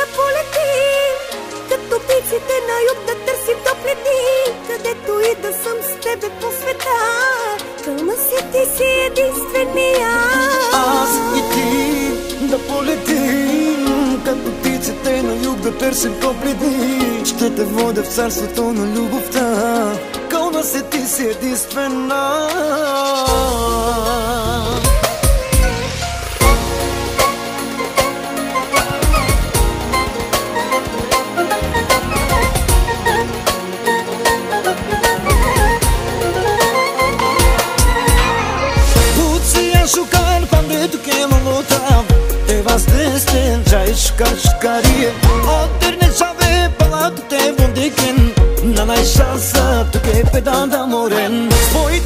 да полетим, като птиците на юг да търсим топли дни. Където и да съм с тебе по света, кълна си, ти си единствения. Аз и ти да полетим, като птиците на юг да търсим топли дни. Ще те водя в царството на любовта, кълна си, ти си единствена. Șucar quando tu che non lo trovo te vas desten già șucarie alterne chave palato te vondiken na mai chance tu che pedanda moren poi